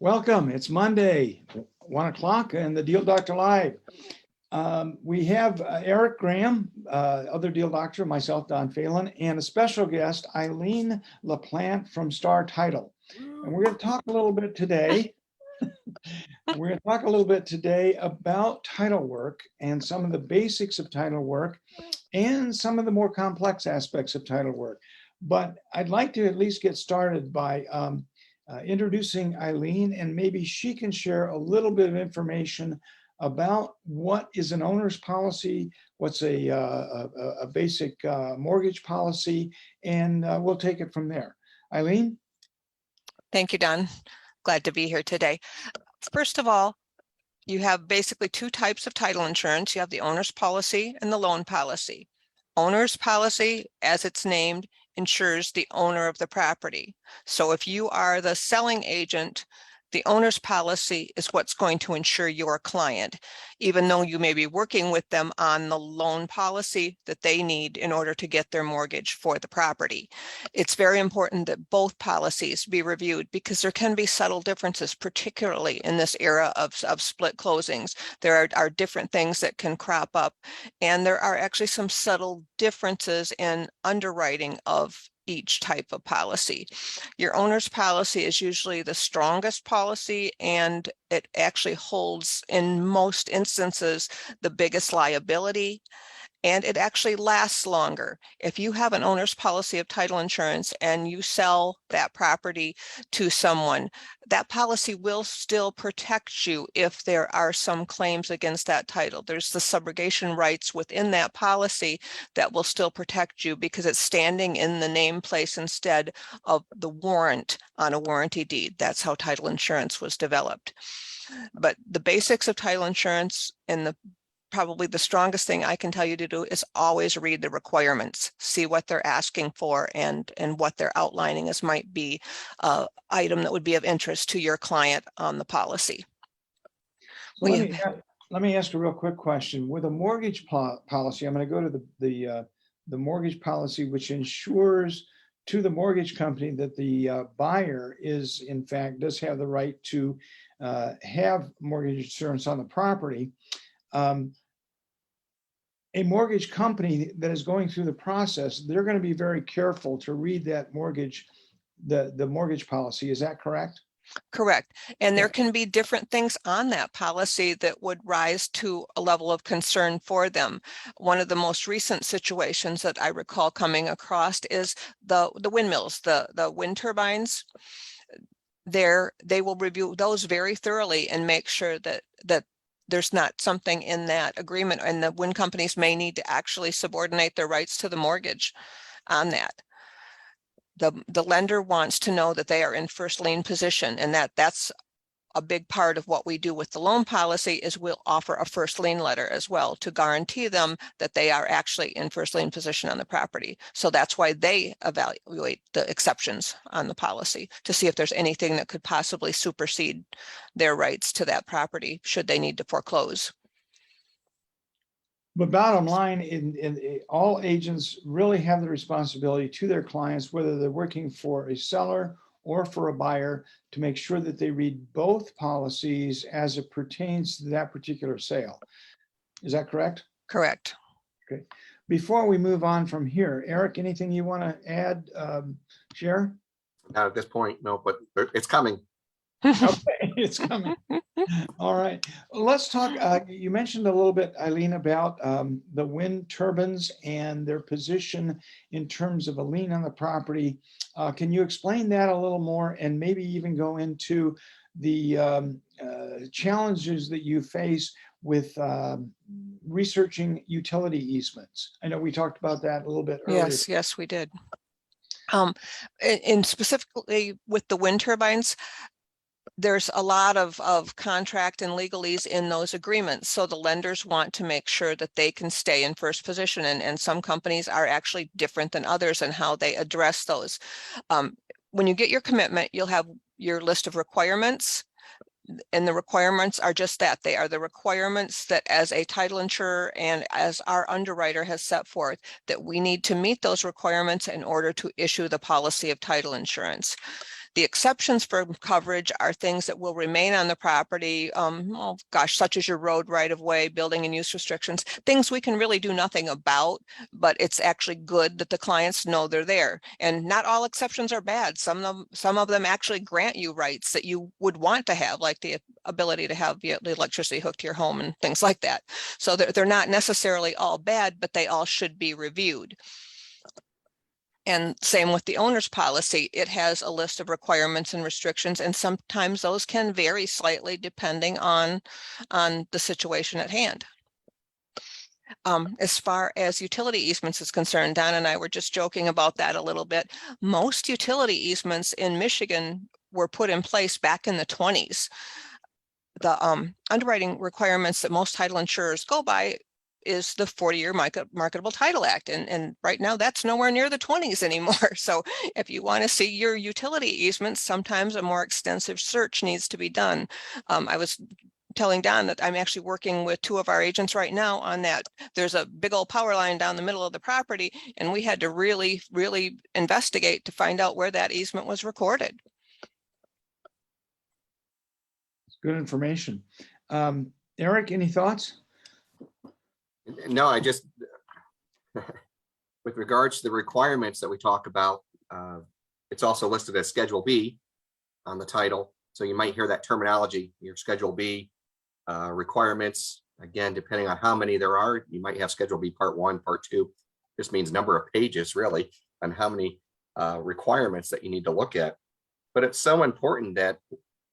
Welcome. It's Monday, 1 o'clock, and the Deal Doctor Live. We have Eric Graham, other Deal Doctor, myself, Don Phelan, and a special guest, Eileen LaPlante from Star Title. And we're going to talk a little bit today. We're going to talk a little bit today about title work and some of the basics of title work and some of the more complex aspects of title work. But I'd like to at least get started by introducing Eileen, and maybe she can share a little bit of information about what is an owner's policy, what's a basic mortgage policy, and we'll take it from there. Eileen? Thank you, Don. Glad to be here today. First of all, you have basically two types of title insurance. You have the owner's policy and the loan policy. Owner's policy, as it's named, insures the owner of the property. So if you are the selling agent, the owner's policy is what's going to insure your client, even though you may be working with them on the loan policy that they need in order to get their mortgage for the property. It's very important that both policies be reviewed because there can be subtle differences, particularly in this era of split closings. There are different things that can crop up, and there are actually some subtle differences in underwriting of each type of policy. Your owner's policy is usually the strongest policy, and it actually holds, in most instances, the biggest liability, and it actually lasts longer. If you have an owner's policy of title insurance and you sell that property to someone, that policy will still protect you if there are some claims against that title. There's the subrogation rights within that policy that will still protect you because it's standing in the name place instead of the warrant on a warranty deed. That's how title insurance was developed. But the basics of title insurance, and probably the strongest thing I can tell you to do is always read the requirements, see what they're asking for, and what they're outlining as might be an item that would be of interest to your client on the policy. Let me ask a real quick question. With a mortgage policy, I'm going to go to the mortgage policy, which ensures to the mortgage company that the buyer is, in fact, does have the right to have mortgage insurance on the property. A mortgage company that is going through the process, they're going to be very careful to read that mortgage, the mortgage policy. Is that correct? Correct. And there can be different things on that policy that would rise to a level of concern for them. One of the most recent situations that I recall coming across is the windmills, the wind turbines. They will review those very thoroughly and make sure that there's not something in that agreement, and the wind companies may need to actually subordinate their rights to the mortgage on that. The lender wants to know that they are in first lien position, and that's a big part of what we do with the loan policy is we'll offer a first lien letter as well to guarantee them that they are actually in first lien position on the property. So that's why they evaluate the exceptions on the policy to see if there's anything that could possibly supersede their rights to that property should they need to foreclose. But bottom line, all agents really have the responsibility to their clients, whether they're working for a seller or for a buyer, to make sure that they read both policies as it pertains to that particular sale. Is that correct? Correct. Okay. Before we move on from here, Eric, anything you want to add, share? Not at this point, no, but it's coming. Okay, it's coming. All right, let's talk. You mentioned a little bit, Eileen, about the wind turbines and their position in terms of a lien on the property. Can you explain that a little more, and maybe even go into the challenges that you face with researching utility easements? I know we talked about that a little bit earlier. Yes, we did. And specifically with the wind turbines, there's a lot of contract and legalese in those agreements. So the lenders want to make sure that they can stay in first position. And some companies are actually different than others in how they address those. When you get your commitment, you'll have your list of requirements. And the requirements are just that. They are the requirements that as a title insurer and as our underwriter has set forth, that we need to meet those requirements in order to issue the policy of title insurance. The exceptions for coverage are things that will remain on the property, oh gosh, such as your road right of way, building and use restrictions, things we can really do nothing about, but it's actually good that the clients know they're there. And not all exceptions are bad. Some of them actually grant you rights that you would want to have, like the ability to have the electricity hooked to your home and things like that. So they're not necessarily all bad, but they all should be reviewed. And same with the owner's policy. It has a list of requirements and restrictions, and sometimes those can vary slightly depending on the situation at hand. As far as utility easements is concerned, Don and I were just joking about that a little bit. Most utility easements in Michigan were put in place back in the 20s. The underwriting requirements that most title insurers go by is the 40-year Marketable Title Act. And right now that's nowhere near the 20s anymore. So if you want to see your utility easements, sometimes a more extensive search needs to be done. I was telling Don that I'm actually working with 2 of our agents right now on that. There's a big old power line down the middle of the property, and we had to really, really investigate to find out where that easement was recorded. Good information. Eric, any thoughts? No, I just, with regards to the requirements that we talk about, it's also listed as Schedule B on the title. So you might hear that terminology, your Schedule B requirements. Again, depending on how many there are, you might have Schedule B Part 1, Part 2. This means number of pages, really, on how many requirements that you need to look at. But it's so important that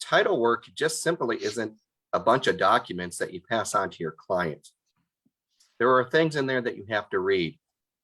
title work just simply isn't a bunch of documents that you pass on to your client. There are things in there that you have to read.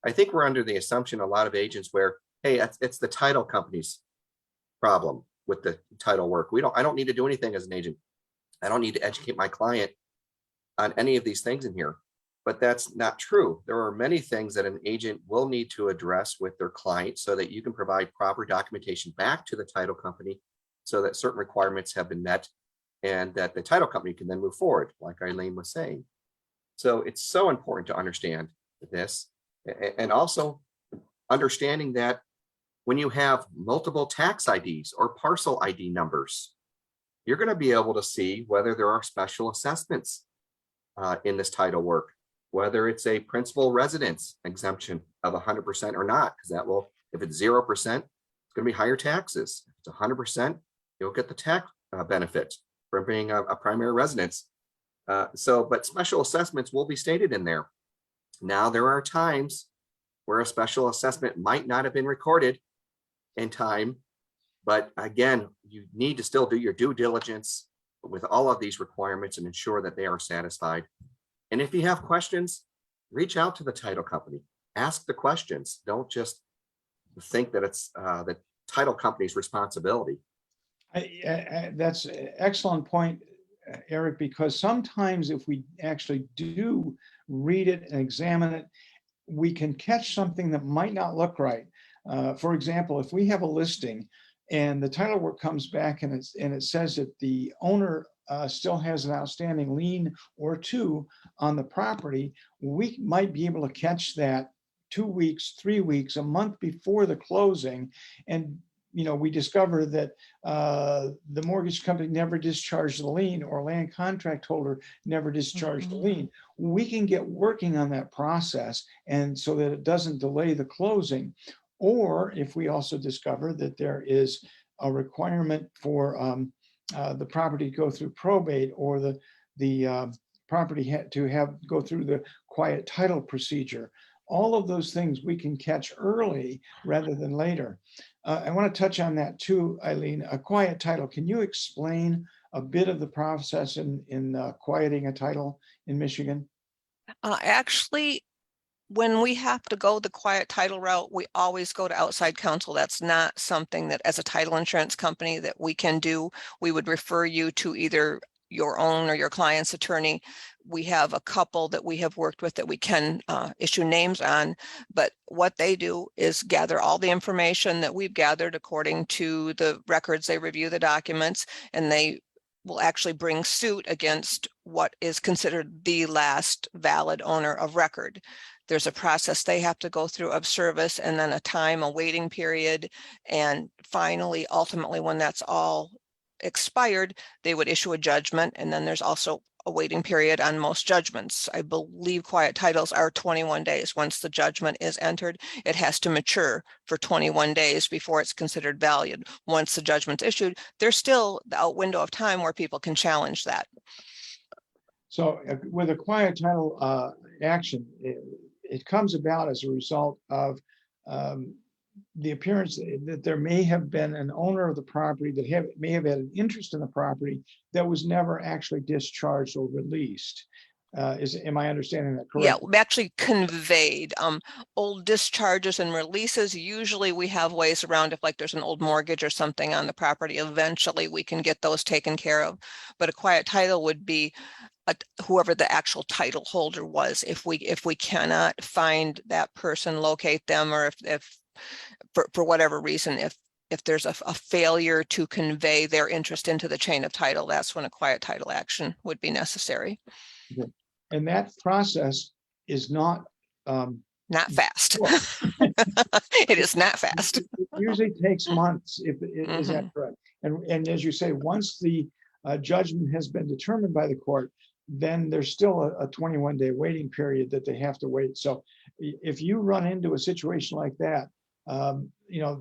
I think we're under the assumption, a lot of agents, where, hey, it's the title company's problem with the title work. I don't need to do anything as an agent. I don't need to educate my client on any of these things in here. But that's not true. There are many things that an agent will need to address with their client so that you can provide proper documentation back to the title company so that certain requirements have been met and that the title company can then move forward, like Eileen was saying. So it's so important to understand this, and also understanding that when you have multiple tax IDs or parcel ID numbers, you're going to be able to see whether there are special assessments in this title work, whether it's a principal residence exemption of 100% or not, because that will, if it's 0%, it's going to be higher taxes. If it's 100%, you'll get the tax benefit from being a primary residence. But special assessments will be stated in there. Now, there are times where a special assessment might not have been recorded in time, but again, you need to still do your due diligence with all of these requirements and ensure that they are satisfied. And if you have questions, reach out to the title company, ask the questions. Don't just think that it's the title company's responsibility. That's an excellent point, Eric, because sometimes if we actually do read it and examine it, we can catch something that might not look right. For example, if we have a listing and the title work comes back and it says that the owner still has an outstanding lien or 2 on the property, we might be able to catch that 2 weeks, 3 weeks, a month before the closing. And we discover that the mortgage company never discharged the lien, or land contract holder never discharged the lien. We can get working on that process, and so that it doesn't delay the closing. Or if we also discover that there is a requirement for the property to go through probate, or the property to go through the quiet title procedure, all of those things we can catch early rather than later. I want to touch on that too, Eileen. A quiet title. Can you explain a bit of the process in quieting a title in Michigan? Actually, when we have to go the quiet title route, we always go to outside counsel. That's not something that, as a title insurance company, that we can do. We would refer you to either your own or your client's attorney. We have a couple that we have worked with that we can issue names on, but what they do is gather all the information that we've gathered according to the records. They review the documents, and they will actually bring suit against what is considered the last valid owner of record. There's a process they have to go through of service, and then a waiting period. And finally, ultimately, when that's all expired, they would issue a judgment. And then there's also a waiting period on most judgments. I believe quiet titles are 21 days. Once the judgment is entered, it has to mature for 21 days before it's considered valid. Once the judgment's issued, there's still a window of time where people can challenge that. So with a quiet title action, it comes about as a result of the appearance that there may have been an owner of the property that may have had an interest in the property that was never actually discharged or released. Am I understanding that correctly? Yeah, actually conveyed. Old discharges and releases, usually we have ways around if like there's an old mortgage or something on the property, eventually we can get those taken care of. But a quiet title would be whoever the actual title holder was. If we cannot find that person, locate them, or if for whatever reason, if there's a failure to convey their interest into the chain of title, that's when a quiet title action would be necessary. Okay. And that process is not fast. It is not fast. It usually takes months. Is that correct? And as you say, once the judgment has been determined by the court, then there's still a 21-day waiting period that they have to wait. So if you run into a situation like that,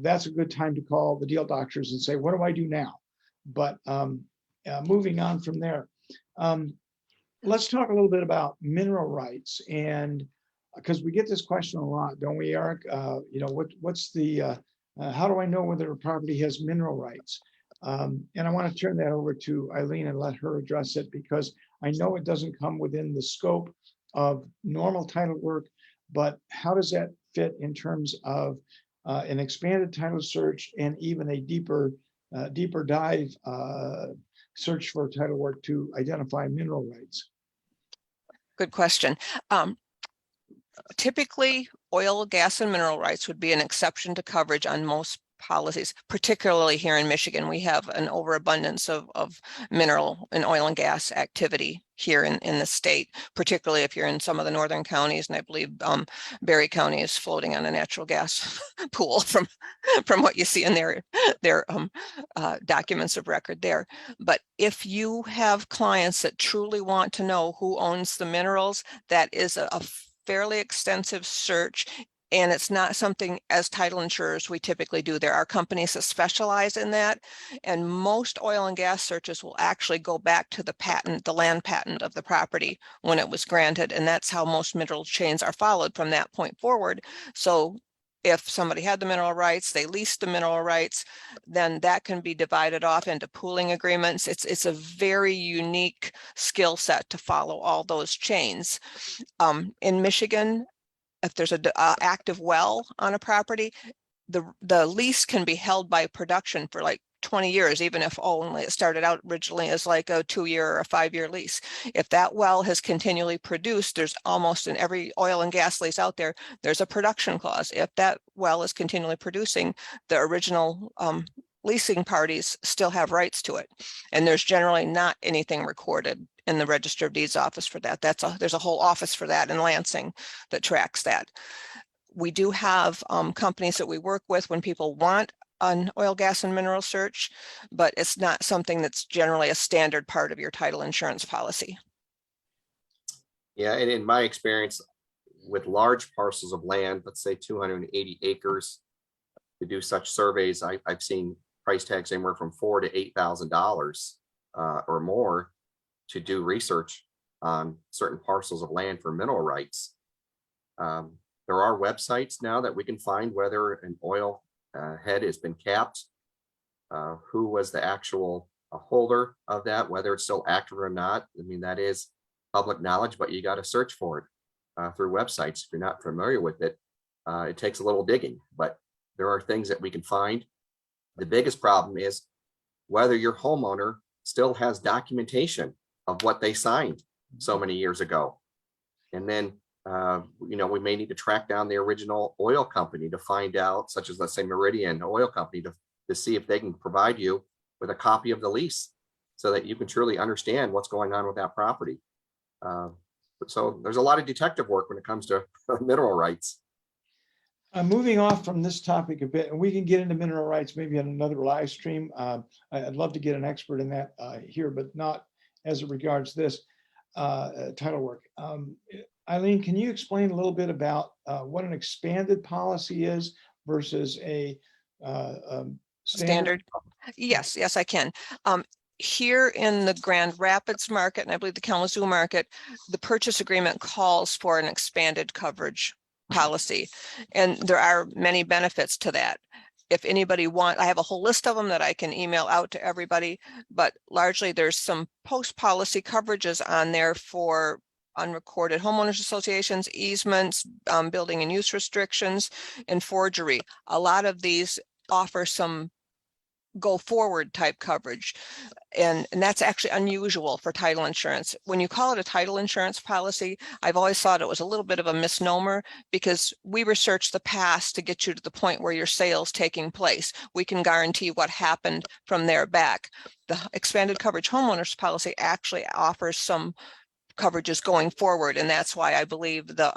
that's a good time to call the deal doctors and say, what do I do now? But moving on from there, let's talk a little bit about mineral rights, and because we get this question a lot, don't we, Eric? What's the how do I know whether a property has mineral rights? And I want to turn that over to Eileen and let her address it, because I know it doesn't come within the scope of normal title work, but how does that fit in terms of an expanded title search and even a deeper dive search for title work to identify mineral rights? Good question. Typically, oil, gas, and mineral rights would be an exception to coverage on most policies, particularly here in Michigan. We have an overabundance of mineral and oil and gas activity here in the state, particularly if you're in some of the northern counties. And I believe Berry County is floating on a natural gas pool from what you see in their documents of record there. But if you have clients that truly want to know who owns the minerals, that is a fairly extensive search. And it's not something as title insurers we typically do. There are companies that specialize in that. And most oil and gas searches will actually go back to the land patent of the property when it was granted. And that's how most mineral chains are followed from that point forward. So if somebody had the mineral rights, they leased the mineral rights, then that can be divided off into pooling agreements. It's a very unique skill set to follow all those chains. In Michigan, if there's an active well on a property, the lease can be held by production for like 20 years, even if only it started out originally as like a 2-year or a 5-year lease. If that well has continually produced, there's almost in every oil and gas lease out there, there's a production clause. If that well is continually producing, the original leasing parties still have rights to it. And there's generally not anything recorded in the Register of Deeds office for that. There's a whole office for that in Lansing that tracks that. We do have companies that we work with when people want an oil, gas, and mineral search, but it's not something that's generally a standard part of your title insurance policy. Yeah, and in my experience with large parcels of land, let's say 280 acres, to do such surveys, I've seen price tags anywhere from $4,000 to $8,000 or more to do research on certain parcels of land for mineral rights. There are websites now that we can find whether an oil head has been capped, who was the actual holder of that, whether it's still active or not. I mean, that is public knowledge, but you got to search for it through websites. If you're not familiar with it, it takes a little digging, but there are things that we can find. The biggest problem is whether your homeowner still has documentation of what they signed so many years ago. And then, we may need to track down the original oil company to find out, such as, let's say, Meridian Oil Company, to see if they can provide you with a copy of the lease so that you can truly understand what's going on with that property. So there's a lot of detective work when it comes to mineral rights. Moving off from this topic a bit, and we can get into mineral rights maybe on another live stream. I'd love to get an expert in that here, but not as it regards this title work. Eileen, can you explain a little bit about what an expanded policy is versus a standard? Yes, I can. Here in the Grand Rapids market, and I believe the Kalamazoo market, the purchase agreement calls for an expanded coverage policy. And there are many benefits to that. If anybody I have a whole list of them that I can email out to everybody, but largely there's some post-policy coverages on there for unrecorded homeowners associations, easements, building and use restrictions, and forgery. A lot of these offer some go forward type coverage. And that's actually unusual for title insurance. When you call it a title insurance policy, I've always thought it was a little bit of a misnomer because we research the past to get you to the point where your sale's taking place. We can guarantee what happened from there back. The expanded coverage homeowners policy actually offers some coverages going forward. And that's why I believe the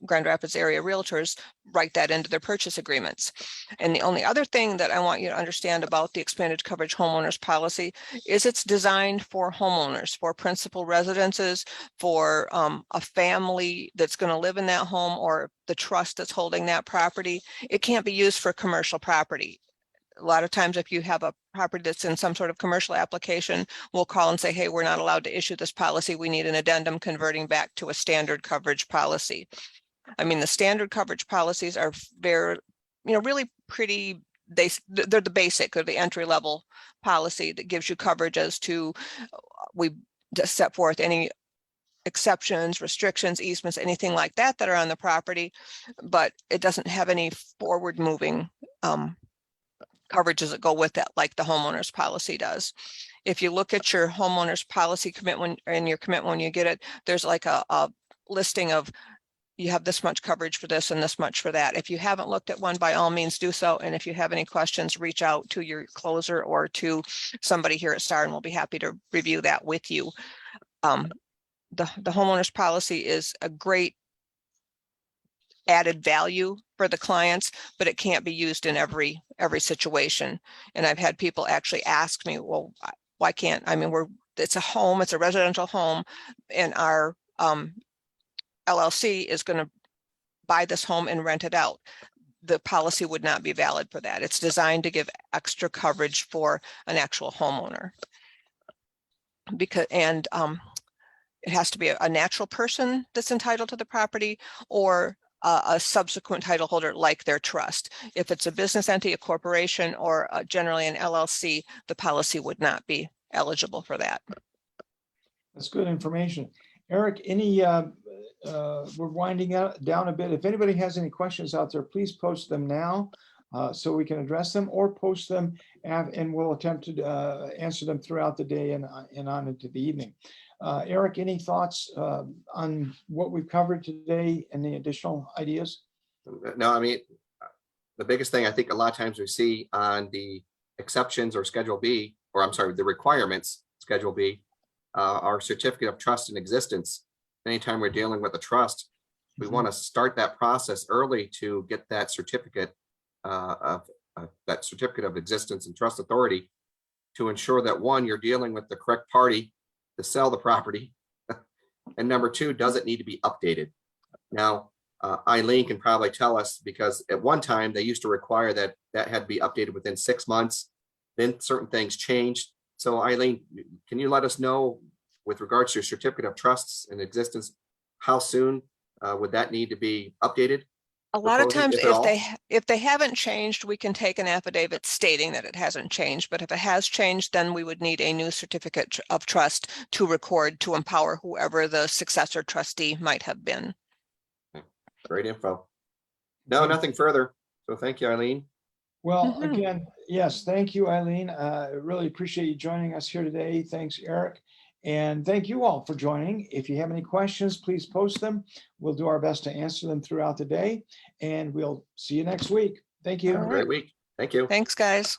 Grand Rapids area realtors write that into their purchase agreements. And the only other thing that I want you to understand about the expanded coverage homeowners policy is it's designed for homeowners, for principal residences, for a family that's going to live in that home or the trust that's holding that property. It can't be used for commercial property. A lot of times if you have a property that's in some sort of commercial application, we'll call and say, hey, we're not allowed to issue this policy. We need an addendum converting back to a standard coverage policy. I mean, the standard coverage policies are very, really pretty, they're the basic or the entry level policy that gives you coverage as to, we just set forth any exceptions, restrictions, easements, anything like that that are on the property, but it doesn't have any forward moving coverages that go with that, like the homeowner's policy does. If you look at your homeowner's policy commitment and your commitment when you get it, there's like a listing of you have this much coverage for this and this much for that. If you haven't looked at one, by all means do so. And if you have any questions, reach out to your closer or to somebody here at Star, and we'll be happy to review that with you. The homeowner's policy is a great added value for the clients, but it can't be used in every situation. And I've had people actually ask me, well, why can't, I mean, it's a home, it's a residential home, and our LLC is going to buy this home and rent it out. The policy would not be valid for that. It's designed to give extra coverage for an actual homeowner. It has to be a natural person that's entitled to the property, or a subsequent title holder like their trust. If it's a business entity, a corporation, or generally an LLC, the policy would not be eligible for that. That's good information. Eric, we're winding down a bit. If anybody has any questions out there, please post them now so we can address them, or post them and we'll attempt to answer them throughout the day and on into the evening. Eric, any thoughts on what we've covered today? Any additional ideas? No, I mean, the biggest thing I think a lot of times we see on the exceptions or Schedule B, or I'm sorry, the requirements, Schedule B, our certificate of trust in existence. Anytime we're dealing with a trust, we want to start that process early to get that certificate of existence and trust authority, to ensure that, one, you're dealing with the correct party to sell the property, and number two, does it need to be updated? Now, Eileen can probably tell us, because at one time they used to require that had to be updated within 6 months. Then certain things changed. So Eileen, can you let us know, with regards to your certificate of trusts in existence, how soon would that need to be updated? A lot of times, if they haven't changed, we can take an affidavit stating that it hasn't changed. But if it has changed, then we would need a new certificate of trust to record, to empower whoever the successor trustee might have been. Great info. No, nothing further. So thank you, Eileen. Well, again, yes, thank you, Eileen. Really appreciate you joining us here today. Thanks, Eric. And thank you all for joining. If you have any questions, please post them. We'll do our best to answer them throughout the day, and we'll see you next week. Thank you. Have a great week. Thank you. Thanks, guys.